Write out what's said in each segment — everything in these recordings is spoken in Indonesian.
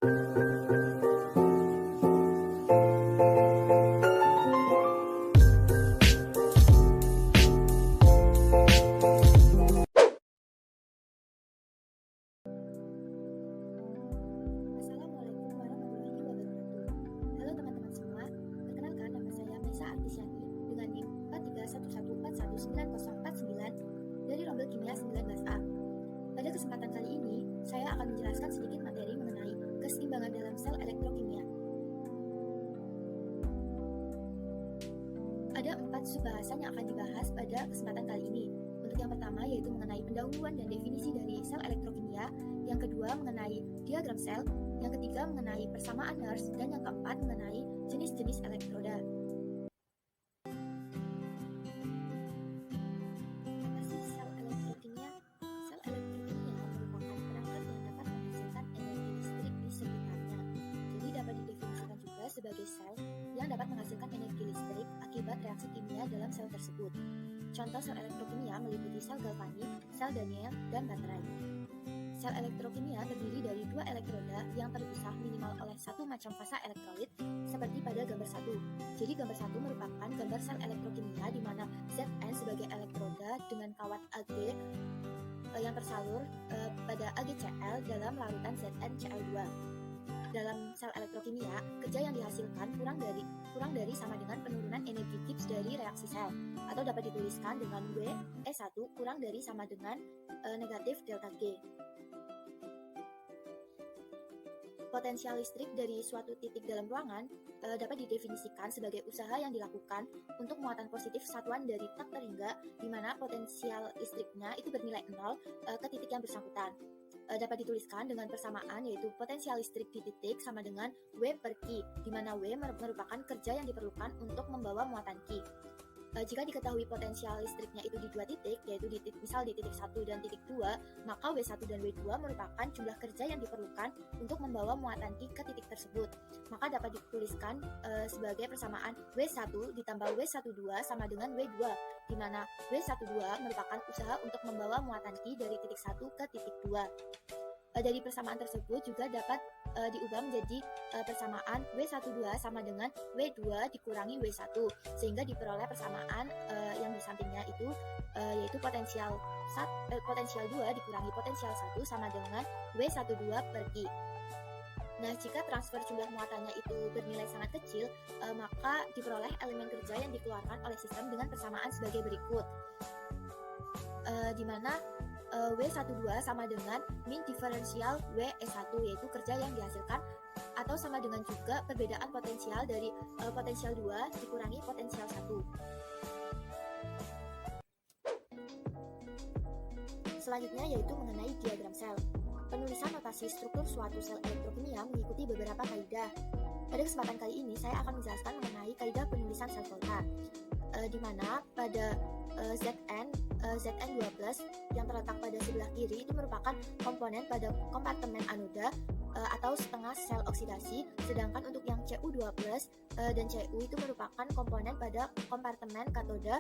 Assalamualaikum warahmatullahi wabarakatuh. Halo teman-teman semua, perkenalkan nama saya Maisa Artisyani dengan NIM 4311419049 dari Rombel Kimia 19A. Pada kesempatan kali ini, saya akan menjelaskan sedikit materi mengenai keseimbangan dalam sel elektrokimia. Ada 4 subbahasan yang akan dibahas pada kesempatan kali ini. Untuk yang pertama yaitu mengenai pendahuluan dan definisi dari sel elektrokimia, yang kedua mengenai diagram sel, yang ketiga mengenai persamaan Nernst, dan yang keempat mengenai jenis-jenis elektroda. Apa sih sel elektrokimia? Sel elektrokimia merupakan perangkat yang dapat menghasilkan energi listrik di sekitarnya. Jadi dapat didefinisikan juga sebagai sel yang dapat menghasilkan energi listrik akibat reaksi kimia dalam sel tersebut. Contoh sel elektrokimia meliputi sel galvanik, sel Daniell, dan baterai. Sel elektrokimia terdiri dari 2 elektroda yang terpisah minimal oleh satu macam fasa elektrolit seperti pada gambar 1. Jadi gambar 1 merupakan gambar sel elektrokimia di mana Zn sebagai elektroda dengan kawat Ag yang tersalur pada AgCl dalam larutan ZnCl2. Dalam sel elektrokimia, kerja yang dihasilkan kurang dari sama dengan penurunan energi Gibbs dari reaksi sel, atau dapat dituliskan dengan WE1 kurang dari sama dengan negatif delta G. Potensial listrik dari suatu titik dalam ruangan dapat didefinisikan sebagai usaha yang dilakukan untuk muatan positif satuan dari tak terhingga di mana potensial listriknya itu bernilai 0 ke titik yang bersangkutan. Dapat dituliskan dengan persamaan yaitu potensial listrik di titik sama dengan W per Q, di mana W merupakan kerja yang diperlukan untuk membawa muatan Q. Jika diketahui potensial listriknya itu di 2 titik, yaitu misal di titik 1 dan titik 2, maka W1 dan W2 merupakan jumlah kerja yang diperlukan untuk membawa muatan Q ke titik tersebut. Maka dapat dituliskan sebagai persamaan W1 ditambah W12 sama dengan W2, di mana W12 merupakan usaha untuk membawa muatan Q dari titik 1 ke titik 2. Dari persamaan tersebut juga dapat diubah menjadi persamaan W12 sama dengan W2 dikurangi W1, sehingga diperoleh persamaan yang di sampingnya itu yaitu potensial 2 dikurangi potensial 1 sama dengan W12 per Q. Nah, jika transfer jumlah muatannya itu bernilai sangat kecil, maka diperoleh elemen kerja yang dikeluarkan oleh sistem dengan persamaan sebagai berikut, di mana W12 sama dengan min diferensial WE1, yaitu kerja yang dihasilkan, atau sama dengan juga perbedaan potensial dari potensial 2 dikurangi potensial 1. Selanjutnya yaitu mengenai diagram sel. Penulisan notasi struktur suatu sel elektrokimia mengikuti beberapa kaidah. Pada kesempatan kali ini saya akan menjelaskan mengenai kaidah penulisan sel volta, di mana pada Zn2+ yang terletak pada sebelah kiri itu merupakan komponen pada kompartemen anoda atau setengah sel oksidasi, sedangkan untuk yang Cu2+ dan Cu itu merupakan komponen pada kompartemen katoda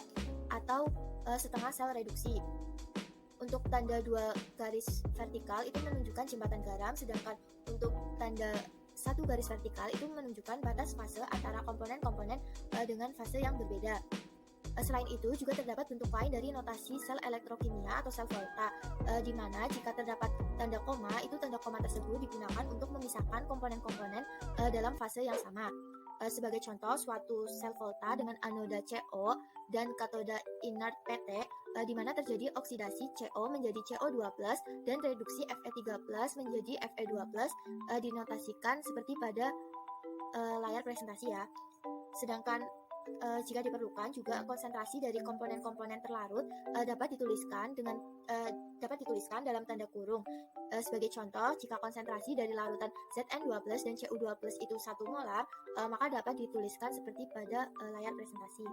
atau setengah sel reduksi. Untuk tanda 2 garis vertikal itu menunjukkan jembatan garam, sedangkan untuk tanda 1 garis vertikal itu menunjukkan batas fase antara komponen-komponen dengan fase yang berbeda. Selain itu, juga terdapat bentuk lain dari notasi sel elektrokimia atau sel volta, di mana jika terdapat tanda koma, itu tanda koma tersebut digunakan untuk memisahkan komponen-komponen dalam fase yang sama. Sebagai contoh, suatu sel volta dengan anoda CO dan katoda inert PT, di mana terjadi oksidasi CO menjadi CO2+, dan reduksi Fe3+ menjadi Fe2+, dinotasikan seperti pada layar presentasi ya. Sedangkan jika diperlukan juga konsentrasi dari komponen-komponen terlarut dapat dituliskan dalam tanda kurung. Sebagai contoh, jika konsentrasi dari larutan Zn2+ dan Cu2+ itu 1 molar, maka dapat dituliskan seperti pada layar presentasi.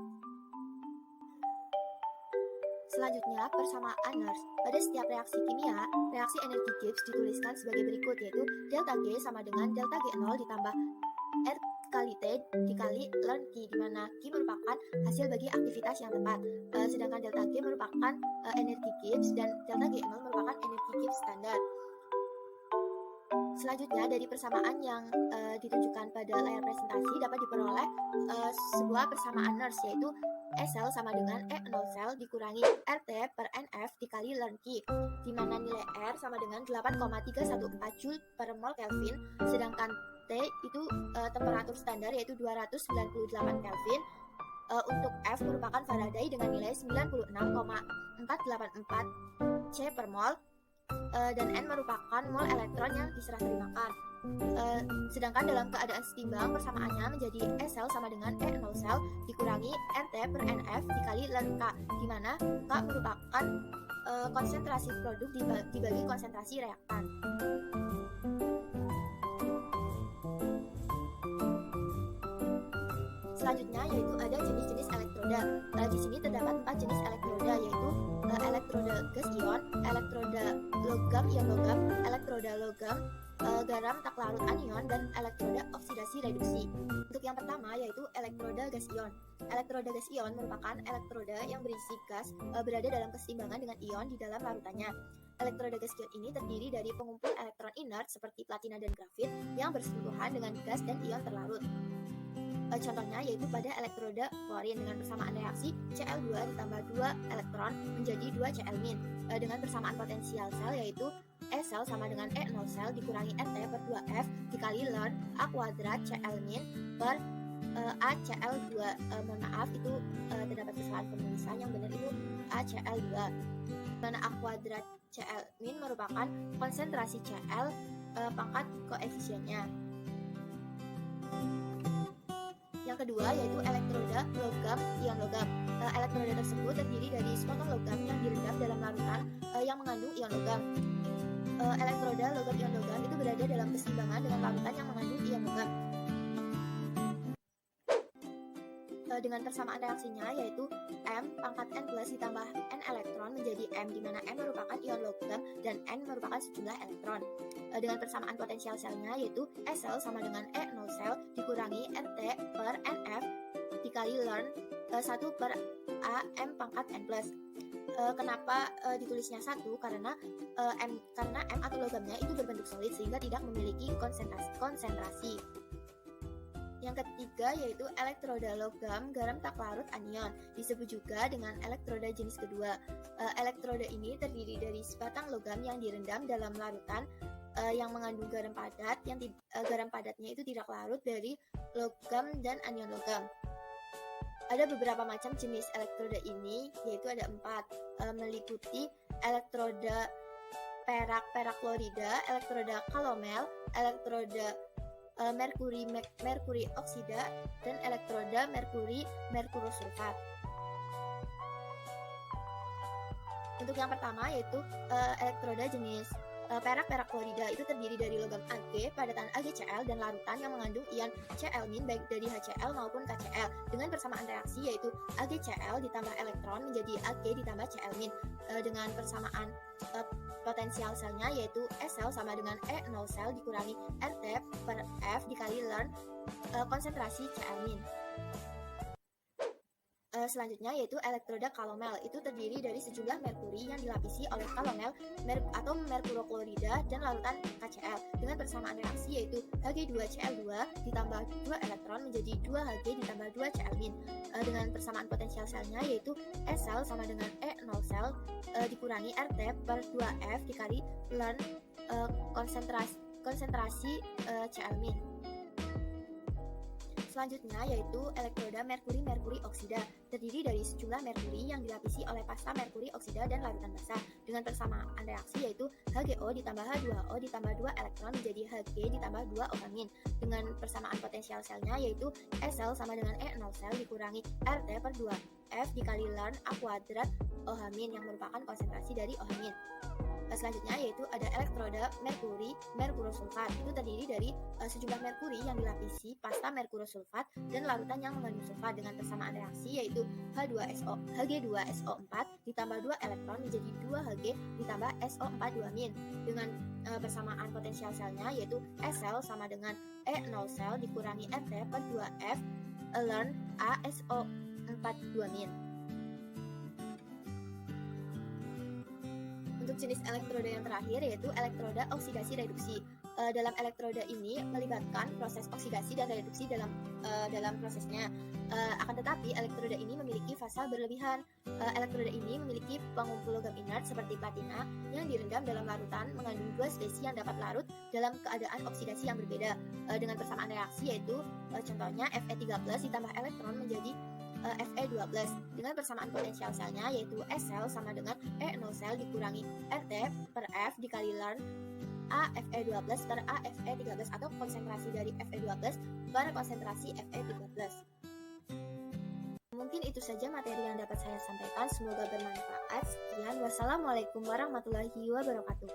Selanjutnya, persamaan Nernst. Pada setiap reaksi kimia, reaksi energi Gibbs dituliskan sebagai berikut, yaitu delta G sama dengan delta G0 ditambah R kali T dikali ln Q, di mana Q merupakan hasil bagi aktivitas yang tepat, sedangkan delta G merupakan energi Gibbs dan delta G0 merupakan energi Gibbs standar. Selanjutnya, dari persamaan yang ditunjukkan pada layar presentasi dapat diperoleh sebuah persamaan nurse, yaitu E sel sama dengan E0 sel dikurangi RT per NF dikali ln Q, di mana nilai R sama dengan 8,314 Joule per mol Kelvin, sedangkan T itu temperatur standar yaitu 298 Kelvin. Untuk F merupakan Faraday dengan nilai 96,484 C per mol, dan N merupakan mol elektron yang diserah terimakan. Sedangkan dalam keadaan setimbang persamaannya menjadi E sel sama dengan E0 sel dikurangi RT per NF dikali ln K, di mana K merupakan konsentrasi produk dibagi konsentrasi reaktan. Selanjutnya yaitu ada jenis-jenis elektroda. Di sini terdapat 4 jenis elektroda, yaitu elektroda gas ion, elektroda logam ion logam, elektroda logam garam tak larut anion, dan elektroda oksidasi reduksi. Untuk yang pertama yaitu elektroda gas ion. Elektroda gas ion merupakan elektroda yang berisi gas berada dalam keseimbangan dengan ion di dalam larutannya. Elektroda gas ion ini terdiri dari pengumpul elektron inert seperti platina dan grafit yang bersentuhan dengan gas dan ion terlarut. Contohnya yaitu pada elektroda klorin dengan persamaan reaksi Cl2 ditambah 2 elektron menjadi 2 Cl-, dengan persamaan potensial sel yaitu E sel sama dengan E0 sel dikurangi RT per 2F dikali ln A kuadrat Cl- per ACl2. Mohon maaf, itu terdapat kesalahan penulisan, yang benar itu ACl2, mana A kuadrat Cl- merupakan konsentrasi Cl pangkat koefisiennya. Yang kedua yaitu elektroda logam ion logam. Elektroda tersebut terdiri dari spotong logam yang direndam dalam larutan yang mengandung ion logam. Elektroda logam ion logam itu berada dalam keseimbangan dengan larutan yang mengandung ion logam. Dengan persamaan reaksinya yaitu M pangkat N plus ditambah N elektron menjadi M, di mana M merupakan ion logam dan N merupakan sejumlah elektron. Dengan persamaan potensial selnya yaitu E sel sama dengan E0 sel dikurangi RT per NF dikali ln 1 per A M pangkat N plus. Kenapa ditulisnya 1? Karena M atau logamnya itu berbentuk solid sehingga tidak memiliki konsentrasi. Yang ketiga yaitu elektroda logam garam tak larut anion, disebut juga dengan elektroda jenis kedua. Elektroda ini terdiri dari sebatang logam yang direndam dalam larutan yang mengandung garam padat, yang garam padatnya itu tidak larut dari logam dan anion logam. Ada beberapa macam jenis elektroda ini, yaitu ada 4, meliputi elektroda perak klorida, elektroda kalomel, elektroda merkuri oksida, dan elektroda merkurosulfat. Untuk yang pertama yaitu elektroda jenis perak klorida, itu terdiri dari logam Ag padatan AgCl dan larutan yang mengandung ion Cl- baik dari HCl maupun KCl, dengan persamaan reaksi yaitu AgCl ditambah elektron menjadi Ag ditambah Cl-, dengan persamaan potensial selnya yaitu E sel sama dengan E0 sel dikurangi RT per F dikali ln konsentrasi Cl-. Selanjutnya yaitu elektroda kalomel, itu terdiri dari sejumlah merkuri yang dilapisi oleh kalomel atau merkuroklorida dan larutan KCl, dengan persamaan reaksi yaitu Hg2Cl2 ditambah 2 elektron menjadi 2 Hg ditambah 2 Cl-, dengan persamaan potensial selnya yaitu E sel sama dengan E0 sel dikurangi RT per 2F dikali ln konsentrasi Cl-. Selanjutnya yaitu elektroda merkuri oksida, terdiri dari sejumlah merkuri yang dilapisi oleh pasta merkuri oksida dan larutan basah, dengan persamaan reaksi yaitu HgO ditambah H2O ditambah 2 elektron menjadi Hg ditambah 2 O-, dengan persamaan potensial selnya yaitu E sel sama dengan E0 sel dikurangi RT per 2F dikali ln A kuadrat OH- yang merupakan konsentrasi dari OH-. Selanjutnya yaitu ada elektroda merkurosulfat, itu terdiri dari sejumlah merkuri yang dilapisi pasta merkurosulfat dan larutan yang mengandung sulfat, dengan persamaan reaksi yaitu Hg2SO4 ditambah 2 elektron menjadi 2 Hg ditambah SO4 2-, dengan persamaan potensial selnya yaitu E sel sama dengan E0 sel dikurangi RT per 2F ln ASO4 2-. Untuk jenis elektroda yang terakhir yaitu elektroda oksidasi reduksi. dalam elektroda ini melibatkan proses oksidasi dan reduksi dalam prosesnya. Akan tetapi elektroda ini memiliki fasa berlebihan. Elektroda ini memiliki pengumpul logam inert seperti platina yang direndam dalam larutan mengandung dua spesies yang dapat larut dalam keadaan oksidasi yang berbeda dengan persamaan reaksi, yaitu contohnya Fe13 ditambah elektron menjadi Fe12 dengan persamaan potensial selnya, yaitu S sel sama dengan E0 sel dikurangi RT per F dikali ln AFE12 per AFE13 atau konsentrasi dari Fe12 per konsentrasi Fe13. Mungkin itu saja materi yang dapat saya sampaikan, semoga bermanfaat. Sekian, wassalamualaikum warahmatullahi wabarakatuh.